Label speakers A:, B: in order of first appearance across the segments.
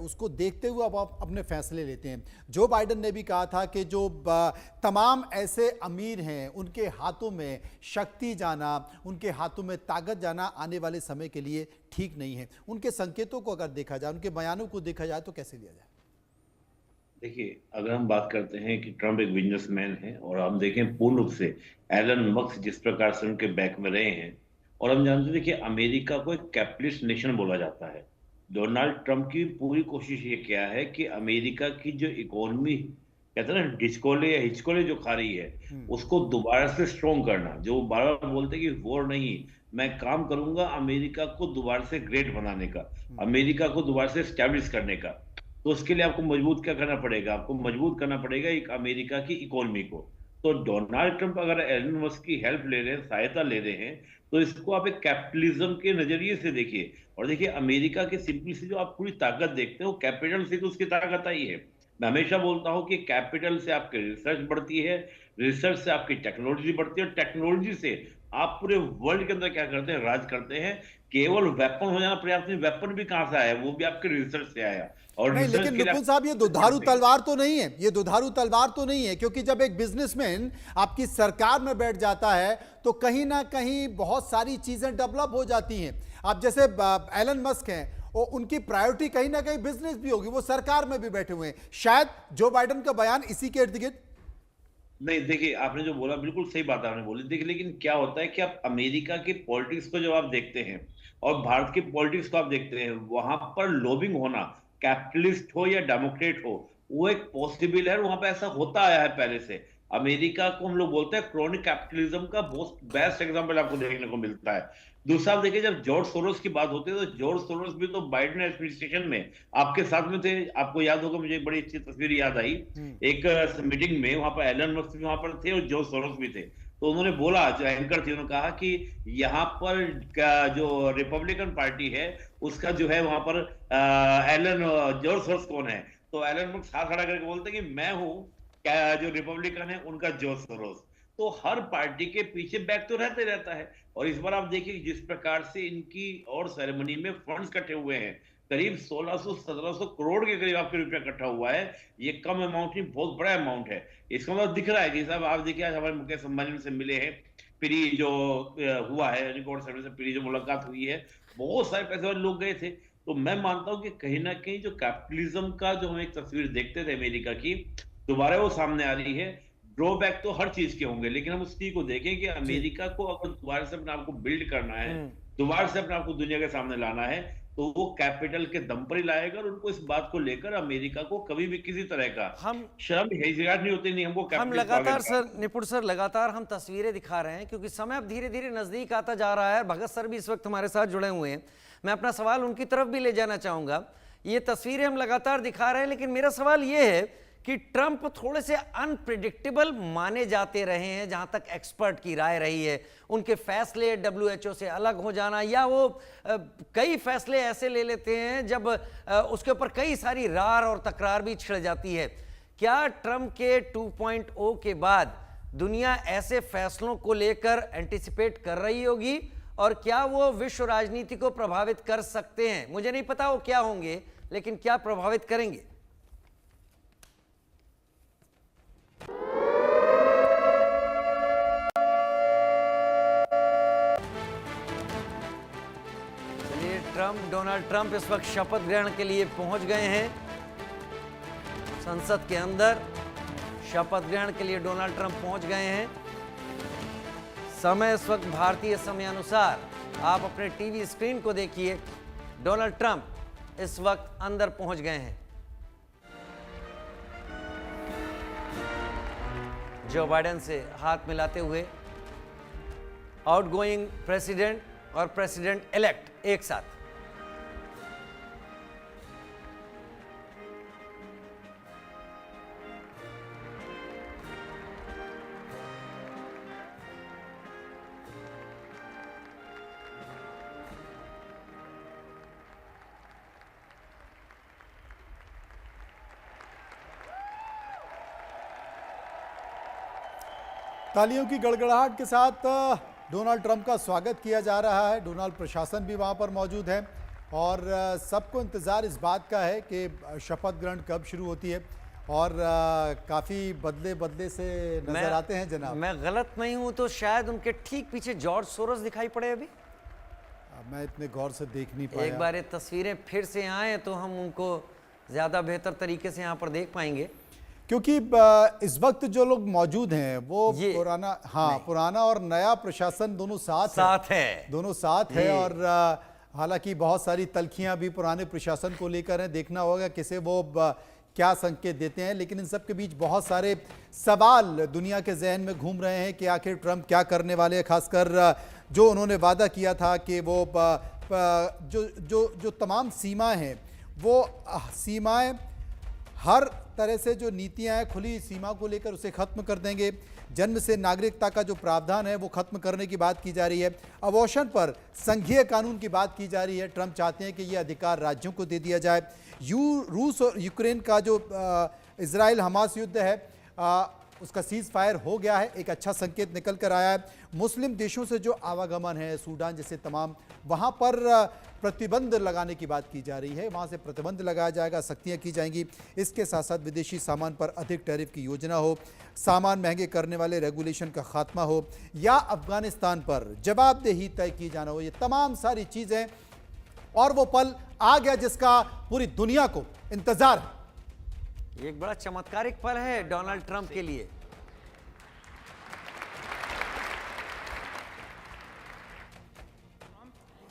A: उसको देखते हुए अब आप अपने फैसले लेते हैं। जो बाइडेन ने भी कहा था कि जो तमाम ऐसे अमीर हैं उनके हाथों में शक्ति जाना, उनके हाथों में ताकत जाना आने वाले समय के लिए ठीक नहीं है। उनके संकेतों को अगर देखा जाए, उनके बयानों को देखा जाए तो कैसे लिया जाए?
B: देखिए, अगर हम बात करते हैं कि ट्रंप एक बिजनेसमैन है और हम देखें पूर्ण रूप से एलन मस्क जिस प्रकार से उनके बैक में रहे हैं, और हम जानते हैं कि अमेरिका को एक कैपिटलिस्ट नेशन बोला जाता है। डोनाल्ड ट्रंप की पूरी कोशिश ये क्या है कि अमेरिका की जो इकोनॉमी कहते हैं ना डिस्कोले या हिचकोले जो खा रही है, उसको दोबारा से स्ट्रॉन्ग करना। जो बार बार बोलते हैं कि वॉर नहीं, मैं काम करूंगा अमेरिका को दोबारा से ग्रेट बनाने का, अमेरिका को दोबारा से स्टैब्लिश करने का। तो उसके लिए आपको मजबूत क्या करना पड़ेगा? आपको मजबूत करना पड़ेगा एक अमेरिका की इकोनॉमी को। तो डोनाल्ड ट्रंप अगर एलन मस्क की हेल्प ले रहे हैं, सहायता ले रहे हैं, तो इसको आप एक कैपिटलिज्म के नजरिए से देखिए। और देखिए, अमेरिका की सिंपली से जो आप पूरी ताकत देखते हो, कैपिटल से तो उसकी ताकत आई है। मैं हमेशा बोलता हूं कि कैपिटल से आपकी रिसर्च बढ़ती है, रिसर्च से आपकी टेक्नोलॉजी बढ़ती है, और टेक्नोलॉजी से आप पूरे वर्ल्ड के अंदर क्या करते हैं? राज करते हैं। केवल वेपन हो जाना पर्याप्त नहीं, वेपन भी कहां से आया? वो भी आपके रिसर्च से आया। और
A: नहीं,
B: रिसर्च
A: लेकिन
B: के लिए
A: निपुण साहब, ये दुधारू तलवार तो नहीं है, ये दुधारू तलवार तो नहीं है, क्योंकि जब एक बिजनेसमैन आपकी सरकार में बैठ जाता है तो कहीं ना कहीं बहुत सारी चीजें डेवलप हो जाती हैं। आप जैसे एलन मस्क हैं, और उनकी प्रायोरिटी कहीं ना कहीं बिजनेस भी होगी, वो सरकार में भी बैठे हुए हैं। शायद जो बाइडेन का बयान इसी के इर्द गिर्द।
B: नहीं, देखिए, आपने जो बोला बिल्कुल सही बात आपने बोली। देखिए, लेकिन क्या होता है कि आप अमेरिका की पॉलिटिक्स को जब आप देखते हैं और भारत की पॉलिटिक्स को आप देखते हैं, वहां पर लोबिंग होना, कैपिटलिस्ट हो या डेमोक्रेट हो, वो एक पॉसिबल है। वहां पर ऐसा होता आया है पहले से। अमेरिका को हम लोग बोलते हैं क्रोनिक कैपिटलिज्म का बहुत बेस्ट एग्जाम्पल आपको देखने को मिलता है। दूसरा, आप देखिए, जब जॉर्ज सोरोस की बात होती है तो जॉर्ज सोरोस भी तो बाइडेन एडमिनिस्ट्रेशन में आपके साथ में थे। आपको याद होगा, मुझे एक बड़ी अच्छी तस्वीर याद आई। एक मीटिंग में वहां पर एलन मस्क भी वहां पर थे और जॉर्ज सोरोस भी थे। तो उन्होंने बोला, जो एंकर थे, उन्होंने कहा कि यहाँ पर जो रिपब्लिकन पार्टी है उसका जो है वहां पर एलन जॉर्ज सोरोस कौन है? तो एलन मस्क हाथ खड़ा करके बोलते कि मैं हूं क्या, जो रिपब्लिकन है उनका जॉर्ज सोरोस। तो हर पार्टी के पीछे बैक तो रहते रहता है। और इस बार आप देखिए जिस प्रकार से इनकी और सेरेमनी में फंड्स इकट्ठे हुए हैं, करीब 1600-1700 करोड़ के करीब आपके रुपया इकट्ठा हुआ है। ये कम अमाउंट नहीं, बहुत बड़ा अमाउंट है। इसका मतलब दिख रहा है कि साहब, आप देखिए, आज हमारे मुकेश अंबानी से मिले हैं, प्री जो हुआ है रिकॉर्ड सर्वे से प्री जो मुलाकात हुई है, बहुत सारे पैसे वाले लोग गए थे। तो मैं मानता हूं कि कहीं ना कहीं जो कैपिटलिज्म का जो हम एक तस्वीर देखते थे अमेरिका की, दोबारा वो सामने आ रही है। ड्रॉबैक तो हर चीज के होंगे, लेकिन हम उसी को देखें कि
A: जी।
B: अमेरिका को अगर दोबारा से अपने आप को बिल्ड करना है, दोबारा से अपने आप को दुनिया के सामने लाना है, तो वो कैपिटल के दम पर ही लाएगा। और उनको इस बात को लेकर अमेरिका को कभी भी किसी तरह का
C: हम
B: शर्म हिचकिचाहट नहीं होती, नहीं हमको
C: हम
B: कैपिटलिस्ट
C: लगातार
B: गवर्नमेंट
C: सर, निपुण सर, लगातार हम तस्वीरें दिखा रहे हैं क्योंकि समय अब धीरे धीरे नजदीक आता जा रहा है। भगत सर भी इस वक्त हमारे साथ जुड़े हुए हैं। मैं अपना सवाल उनकी तरफ भी ले जाना चाहूंगा। ये तस्वीरें हम लगातार दिखा रहे हैं, लेकिन मेरा सवाल ये है कि ट्रंप थोड़े से अनप्रिडिक्टेबल माने जाते रहे हैं जहां तक एक्सपर्ट की राय रही है। उनके फैसले डब्ल्यूएचओ से अलग हो जाना, या वो कई फैसले ऐसे ले लेते हैं जब उसके ऊपर कई सारी रार और तकरार भी छिड़ जाती है। क्या ट्रंप के 2.0 के बाद दुनिया ऐसे फैसलों को लेकर एंटिसिपेट कर रही होगी, और क्या वो विश्व राजनीति को प्रभावित कर सकते हैं? मुझे नहीं पता वो क्या होंगे, लेकिन क्या प्रभावित करेंगे? डोनाल्ड ट्रंप इस वक्त शपथ ग्रहण के लिए पहुंच गए हैं संसद के अंदर। शपथ ग्रहण के लिए डोनाल्ड ट्रंप पहुंच गए हैं। समय इस वक्त भारतीय समय अनुसार आप अपने टीवी स्क्रीन को देखिए, डोनाल्ड ट्रंप इस वक्त अंदर पहुंच गए हैं। जो बाइडेन से हाथ मिलाते हुए आउटगोइंग प्रेसिडेंट और प्रेसिडेंट इलेक्ट एक साथ।
A: तालियों की गड़गड़ाहट के साथ डोनाल्ड ट्रंप का स्वागत किया जा रहा है। डोनाल्ड प्रशासन भी वहां पर मौजूद है और सबको इंतज़ार इस बात का है कि शपथ ग्रहण कब शुरू होती है और काफ़ी बदले बदले से नज़र आते हैं जनाब।
C: मैं गलत नहीं हूं तो शायद उनके ठीक पीछे जॉर्ज सोरोस दिखाई पड़े अभी।
A: मैं इतने गौर से देख नहीं पाया।
C: एक बार ये तस्वीरें फिर से आए तो हम उनको ज़्यादा बेहतर तरीके से यहाँ पर देख पाएंगे,
A: क्योंकि इस वक्त जो लोग मौजूद हैं वो पुराना, हाँ, पुराना और नया प्रशासन दोनों साथ है। दोनों साथ है और हालांकि बहुत सारी तलखियां भी पुराने प्रशासन को लेकर हैं, देखना होगा किसे वो क्या संकेत देते हैं। लेकिन इन सब के बीच बहुत सारे सवाल दुनिया के जहन में घूम रहे हैं कि आखिर ट्रंप क्या करने वाले हैं, खासकर जो उन्होंने वादा किया था कि वो जो तमाम सीमाएं हैं वो सीमाएं हर तरह से जो नीतियां हैं खुली सीमा को लेकर उसे खत्म कर देंगे। जन्म से नागरिकता का जो प्रावधान है वो खत्म करने की बात की जा रही है। अबॉर्शन पर संघीय कानून की बात की जा रही है। ट्रंप चाहते हैं कि ये अधिकार राज्यों को दे दिया जाए। रूस और यूक्रेन का जो इजराइल हमास युद्ध है उसका सीज फायर हो गया है, एक अच्छा संकेत निकल कर आया है। मुस्लिम देशों से जो आवागमन है, सूडान जैसे तमाम, वहाँ पर प्रतिबंध लगाने की बात की जा रही है। वहाँ से प्रतिबंध लगाया जाएगा, सख्तियाँ की जाएंगी। इसके साथ साथ विदेशी सामान पर अधिक टैरिफ की योजना हो, सामान महंगे करने वाले रेगुलेशन का खात्मा हो, या अफगानिस्तान पर जवाबदेही तय की जाना हो। ये तमाम सारी चीज़ें, और वो पल आ गया जिसका पूरी दुनिया को इंतजार है।
C: एक बड़ा चमत्कारिक पल है डोनाल्ड ट्रंप के लिए।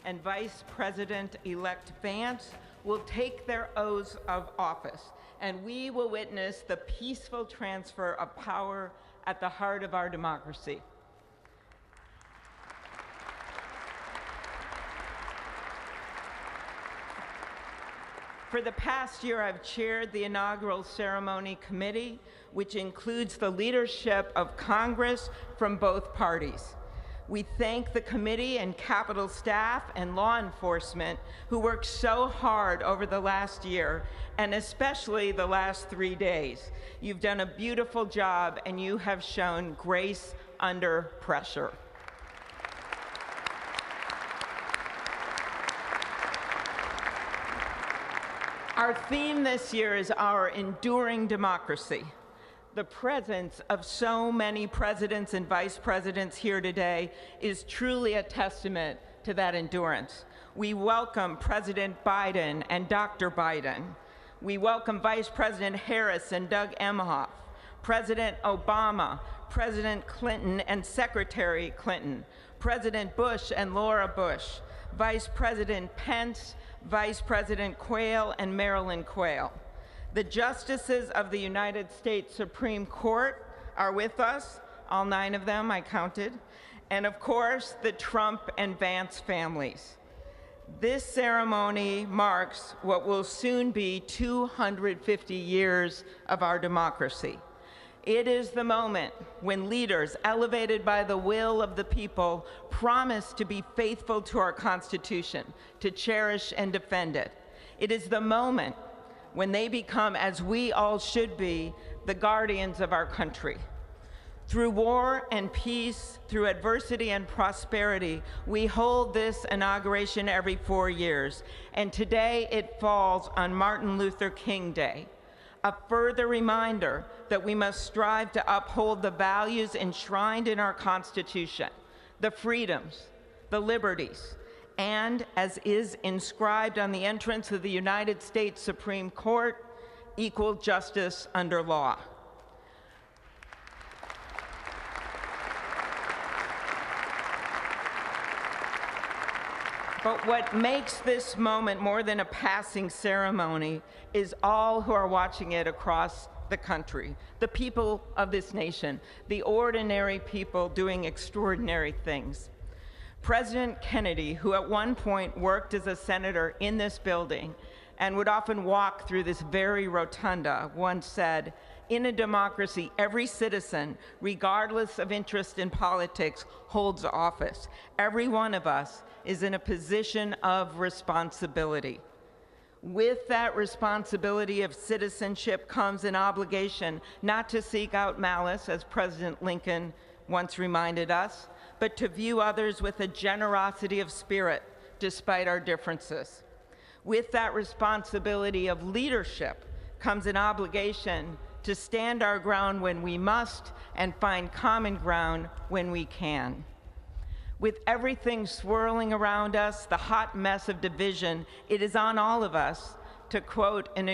D: And Vice President-elect Vance will take their oaths of office, and we will witness the peaceful transfer of power at the heart of our democracy. For the past year, I've chaired the inaugural ceremony committee, which includes the leadership of Congress from both parties. We thank the committee and Capitol staff and law enforcement who worked so hard over the last year, and especially the last 3 days. You've done a beautiful job, and you have shown grace under pressure. Our theme this year is our enduring democracy. The presence of so many presidents and vice presidents here today is truly a testament to that endurance. We welcome President Biden and Dr. Biden. We welcome Vice President Harris and Doug Emhoff, President Obama, President Clinton and Secretary Clinton, President Bush and Laura Bush, Vice President Pence, Vice President Quayle and Marilyn Quayle. The justices of the United States Supreme Court are with us, all 9 of them I counted, and of course the Trump and Vance families. This ceremony marks what will soon be 250 years of our democracy. It is the moment when leaders elevated by the will of the people promise to be faithful to our Constitution, to cherish and defend it. It is the moment when they become, as we all should be, the guardians of our country. Through war and peace, through adversity and prosperity, we hold this inauguration every 4 years, and today it falls on Martin Luther King Day. A further reminder that we must strive to uphold the values enshrined in our Constitution, the freedoms, the liberties, and, as is inscribed on the entrance of the United States Supreme Court, equal justice under law. But what makes this moment more than a passing ceremony is all who are watching it across the country, the people of this nation, the ordinary people doing extraordinary things. President Kennedy, who at one point worked as a senator in this building and would often walk through this very rotunda, once said, "In a democracy, every citizen, regardless of interest in politics, holds office. Every one of us is in a position of responsibility. With that responsibility of citizenship comes an obligation not to seek out malice, as President Lincoln once reminded us, but to view others with a generosity of spirit despite our differences. With that responsibility of leadership comes an obligation to stand our ground when we must and find common ground when we can. With everything swirling around us, the hot mess of division, it is on all of us, to quote an